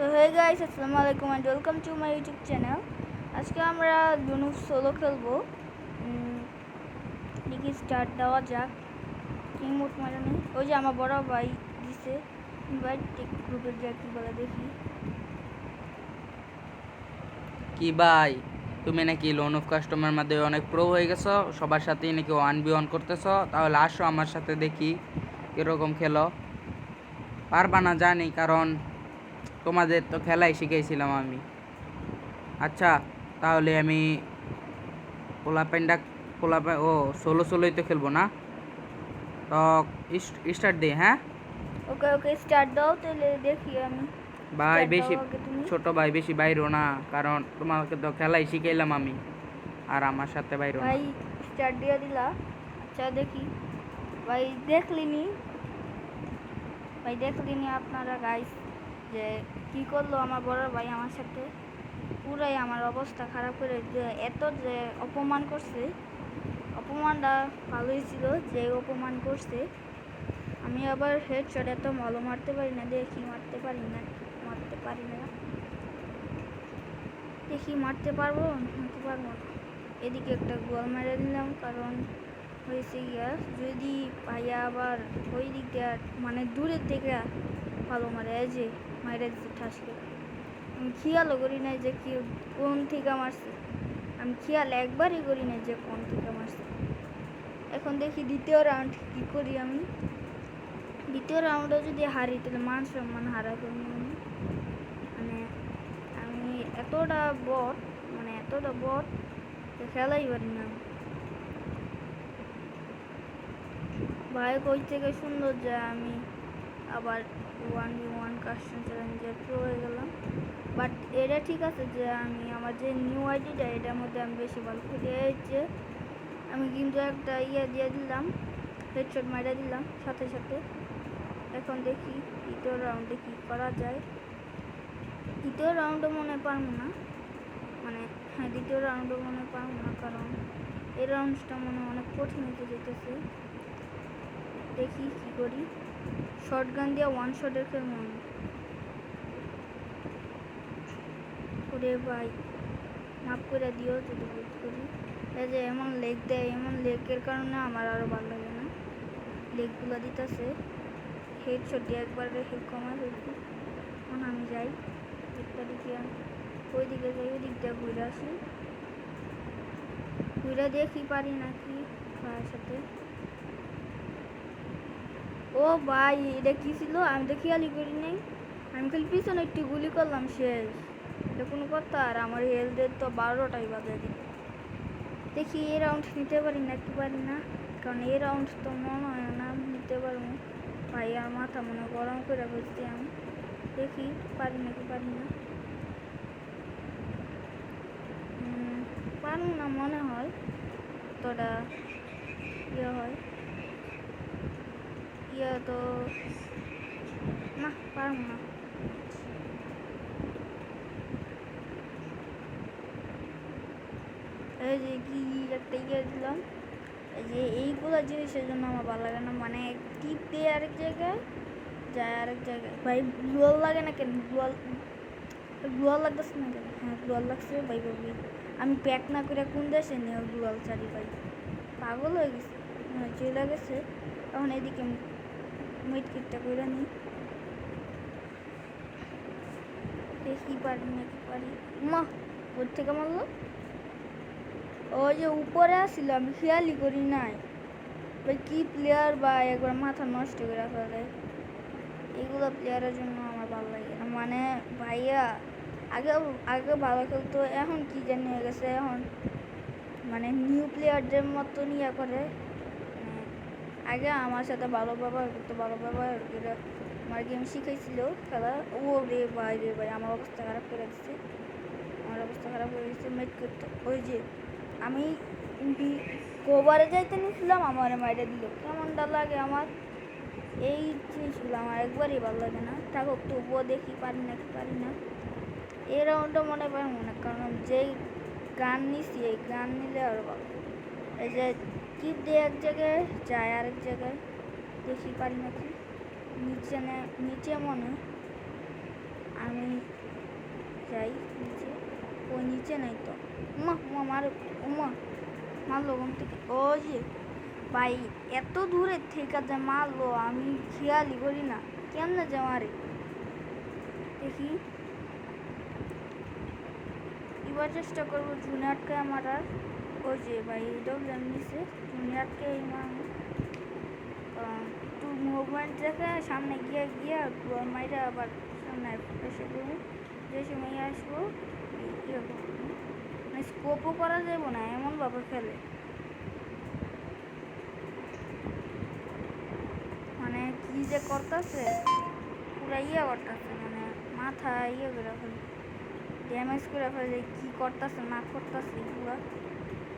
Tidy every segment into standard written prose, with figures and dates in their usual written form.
So hey guys, আসসালামু আলাইকুম and welcome to my YouTube channel. আজকে আমরা দুনু সোলো খেলবো। দেখি স্টার্ট দেওয়া যাক। কি মোট মজা নেই। ওই যে আমার বড় ভাই দিছে ইনভাইট গ্রুপের যা কি বলে দেখি। কি ভাই, তুমি নাকি লোন অফ কাস্টমার মধ্যে অনেক প্রো হয়ে গেছো, সবার সাথেই নাকি 1v1 করতেছো। তাহলে আসো আমার সাথে দেখি কীরকম খেলো। পারবা না জানি, কারণ তোমাদের তো খেলাই শিখাইছিলাম আমি। আচ্ছা, তাহলে আমি ও সোলোই তো খেলবো না, তো স্টার্ট দিই। হ্যাঁ ওকে স্টার্ট দাও, তাহলে দেখি আমি। ভাই বেশি ছোট ভাই, বেশি বাইরো না, কারণ তোমাকে তো খেলাই শিখাইলাম আমি, আর আমার সাথে বাইরো না। ভাই স্টার্ট দিয়ে দিলা। আচ্ছা দেখি ভাই, দেখলিনি আপনারা গাইস যে কি করলো আমার বড় ভাই আমার সাথে। পুরাই আমার অবস্থা খারাপ করে, যে এত যে অপমান করছে। অপমানটা ভালোই ছিল যে অপমান করছে। আমি আবার হেডশট এত ভালো মারতে পারি না, দেখি মারতে পারি না দেখি মারতে পারবো না। এদিকে একটা গোল মেরে নিলাম, কারণ হয়েছে গিয়া যদি ভাইয়া আবার ওই দিক দিয়ে মানে দূরের থেকে ভালো মারে, এই যে মাইরা দিচ্ছে ঠাসকে। আমি খেয়ালও করি নাই যে কি কোন থেকে মারছে, আমি খেয়াল একবারই করি নাই যে কোন থেকে মারছে। এখন দেখি দ্বিতীয় রাউন্ড কি করি আমি। দ্বিতীয় রাউন্ডে যদি হারি তাহলে মান সম্মান হারা করি আমি। মানে আমি এতটা বট খেলাই পারি না। ভাই কই থেকে সুন্দর যে আমি আবার 1v1 কাস্টম চ্যালেঞ্জে প্রো হয়ে গেলাম। বাট এটা ঠিক আছে যে আমি আমার যে নিউ আইডিটা এটার মধ্যে আমি বেশি ভালো খেলে যে আমি কিন্তু একটা দিয়ে দিলাম, হেডশট মারা দিলাম সাথে সাথে। এখন দেখি দ্বিতীয় রাউন্ডে কী করা যায়। দ্বিতীয় রাউন্ডে মনে পারবো না, দ্বিতীয় রাউন্ডে মনে পারবো না, কারণ এই রাউন্ডটা মনে অনেক কঠিন হতে যেতেছে। দেখি কি করি। শর্ট গান দিয়ে ওয়ান শটের খেলবো আমি। ওরে ভাই মাফ করে দিও যদি ভুল করি। এই যে এমন লেগ দেয়, এমন লেগের কারণে আমার আরও ভালো লাগে না। লেগগুলো দিতেছে হেডশট দিয়ে একবার রেখে কমায় ফেলছি। এখন আমি যাই একটা দিকে, ওই দিকে যাই, ওই দিক দিয়ে ঘুরে আসি, ঘুরে দেখি পারি নাকি ভাইয়ের সাথে। ও ভাই এটা কি ছিল, আমি তো খেয়ালই করি নাই। আমি খালি পিছনে একটু গুলি করলাম, শেষ। এটা কোনো কথা? আর আমার হেলথের তো 12টাই বাজে দিল। দেখি এই রাউন্ড নিতে পারি না, কারণ এই রাউন্ড তো মনে হয় না নিতে পারবো। ভাই আর মাথা মনে গরম করে বলছি আমি। দেখি পারি না পারবো না মনে হয়। তোরা তো না পারবো না। এই যে কি একটা দিলাম, এই যে এইগুলো জিনিসের জন্য আমার ভালো লাগে না। মানে টিপ দিয়ে আরেক জায়গায় যায়, আরেক জায়গায়। ভাই গ্লোয়াল লাগে না কেন? গ্লোয়াল লাগতেছে না কেন? হ্যাঁ গ্লোয়াল লাগছে ভাই। আমি প্যাক না করে কোন দেশে নিয়ে গ্লোয়াল চারি ভাই, পাগল হয়ে গেছে, চলে গেছে। তখন এদিকে মিট কিটটা করে নিই, দেখি পারি নাকি পারি। মা ওর থেকে মারলো, ওই যে উপরে আসছিল, আমি খেয়ালই করি নাই। ভাই কি প্লেয়ার ভাই, একবার মাথা নষ্ট করে ফেলে। এইগুলো প্লেয়ারের জন্য আমার ভালো লাগে না। মানে ভাইয়া আগে ভালো খেলতো, এখন কি জানি হয়ে গেছে। এখন মানে নিউ প্লেয়ারদের মতন করে। আগে আমার সাথে ভালো ব্যবহার করে আমার গেম শিখাইছিল খেলা। ও রে ভাই আমার অবস্থা খারাপ করে দিচ্ছে, মেট করতে। ওই যে আমি গোবারে যাইতে নিয়েছিলাম, আমার মাইরা দিল। কেমনটা লাগে আমার এই জিনিসগুলো, আমার একবারই ভালো লাগে না। থাকুক, তবুও দেখি পারি না। এই রাউন্ডটা মনে পারবো না, কারণ যেই গান নিছি এই গান নিলে আরও ভালো। এই যে টিপ দিয়ে এক জায়গায় যায় আরেক জায়গায়, দেখি পারি নাকি। নিচে মনে আমি যাই নিচে। ওই নিচে নাই তো। উমা উমা মার উমা মারলো কোন থেকে? ও যে ভাই এত দূরে থেকে যে মারলো আমি খেয়ালই করি না কেমনে যে মারে। দেখি এবার চেষ্টা করবো ঝুনে আটকায় মারার। ওই যে ভাই ডবলেন নিচে ঝুনে আটকায় মারবো। একটু মুভমেন্ট দেখে সামনে গিয়ে গিয়ে মাইরা আবার সামনে এসে করবো। যে সময় আসবো ইয়ে করবো মানে স্কোপও করা যাবো না এমনভাবে খেলে। মানে কি যে করতেছে পুরা ইয়ে করতেছে মানে মাথা ইয়ে করে ফেলে ড্যামেজ করে ফেলে কি করতেছে না করতেছে পুরা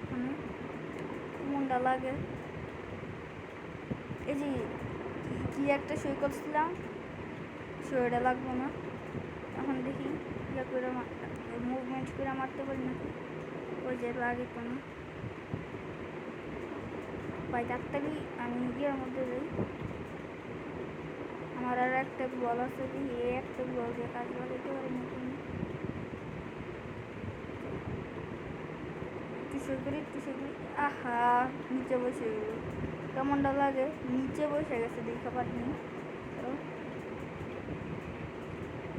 মানে মনটা লাগে। এই যে কি একটা সই করছিলাম সইটা লাগবো না। এখন দেখি ইয়ে করে মুভমেন্ট করে মারতে পারি নাকি। ওই যে লাগে তো না ভাই তাড়াতাড়ি আমি ইয়ের মধ্যে যাই। আমার আর একটা বল আছে যে এই একটা বল দিয়ে কাজ লাগাইতে পারি নাকি। একটু সই করি একটু সই করি। আহা নিচে বসে গেল কেমনটা লাগে নিচে বসে গেছে দেখা পারিনি।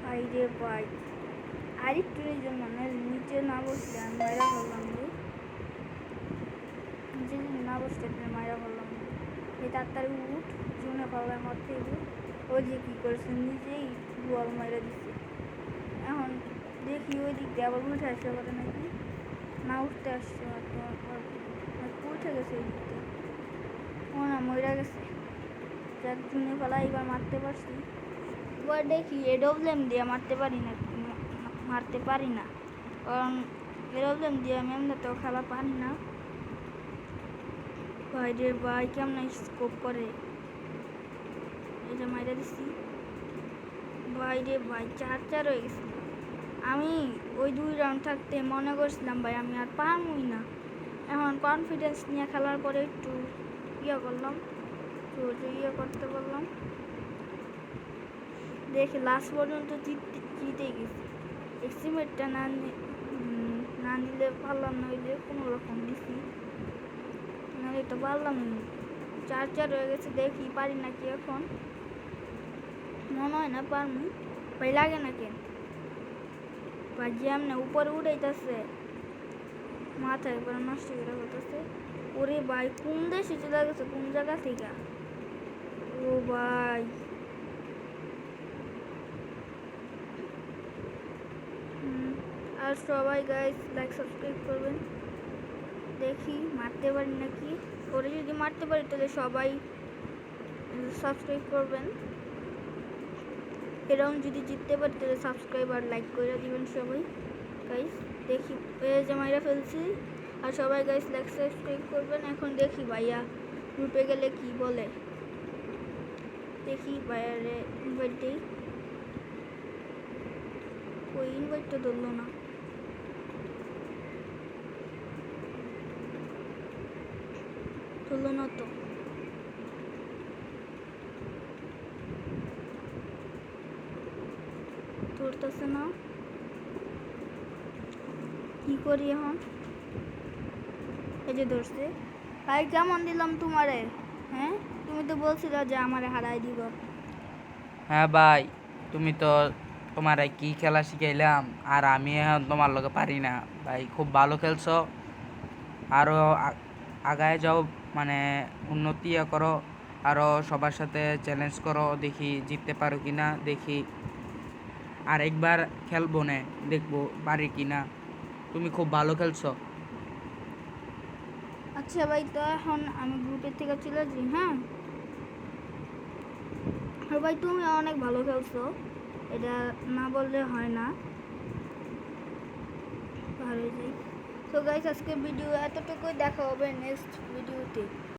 ভাই রে ভাই আরেকটুর জন্য মানে নিচে না বসলে আমি মায়েরা বললাম যে নিচে যদি না বসতে মায়েরা বললাম এই তাড়াতাড়ি উঠ জুনে পাল্লার মধ্যে ওই যে কী করেছে নিজেই বল মাইরা দিচ্ছে। এখন দেখি ওই দিক দিয়ে আবার উঠে আসতে পারে নাকি না উঠতে আসছে উঠে গেছে ওই দিক দিয়ে। ও না মইরা গেছে যাক জুনে পালা এবার মারতে পারছি। এবার দেখি এডব্লেম দিয়ে মারতে পারি না কারণ এডব্লেম দিয়ে আমি এমনিতেও খেলা পারি না। ভাই রে ভাই কেমন স্কোপ করে এটা মাইরা দিচ্ছি। ভাই রে ভাই 4-4 হয়ে গেছে। আমি ওই 2 রাউন্ড থাকতে মনে করছিলাম ভাই আমি আর পারবই না। এখন কনফিডেন্স নিয়ে খেলার পরে একটু ইয়ে করলাম ইয়ে করতে পারলাম। দেখি লাস্ট পর্যন্ত জিতে গেছি। এক্সিমেটটা না নিলে পারলাম না হইলে কোনো রকম দিছি নাহলে তো পারলাম না। 4-4 হয়ে গেছে দেখি পারি নাকি এখন মনে হয় না পারবো। ভাই লাগে না কেন ভাই জ্যাম না উপরে উঠাইতেছে মাথা একবার নষ্ট করে হতেছে। ওরে ভাই কোন দেশে চলে গেছে কোন জায়গা থেকে। ও ভাই আর সবাই গাইস লাইক সাবস্ক্রাইব করবেন। দেখি মারতে পারি নাকি ওরে যদি মারতে পারি তাহলে সবাই সাবস্ক্রাইব করবেন। এরকম যদি জিততে পারি তাহলে সাবস্ক্রাইব আর লাইক করে দিবেন সবাই গাইস। দেখি যে মাইরা ফেলছি আর সবাই গাইস লাইক সাবস্ক্রাইব করবেন। এখন দেখি ভাইয়া গ্রুপে গেলে কি বলে দেখি ভাইয়ারে ইনভাইট দিই। ওই ইনভাইটটা ধরলো না। ধরলো না তো ধরতেছে না কি করি এখন। এই যে ধরছে ভাই কেমন দিলাম তোমারে। হ্যাঁ তুমি তো বলছিলে যে আমারে হারাই দিব। হ্যাঁ ভাই তুমি তো তোমার কি খেলা শিখাইলাম আর আমি এখন তোমার লগে পারি না ভাই। খুব ভালো খেলছো আরও আগায় যাও মানে উন্নতি করো আরও সবার সাথে চ্যালেঞ্জ করো দেখি জিততে পারো কি না। দেখি আরেকবার খেলবো না দেখবো পারি কি না। তুমি খুব ভালো খেলছো। আচ্ছা ভাই তো এখন আমি গ্রুপের থেকে চলে যাই। হ্যাঁ আর ভাই তুমি অনেক ভালো খেলছো এটা না বললে হয় না। ভালো যাই তো গাইস আজকে ভিডিও এতটুকুই দেখা হবে নেক্সট ভিডিওতে।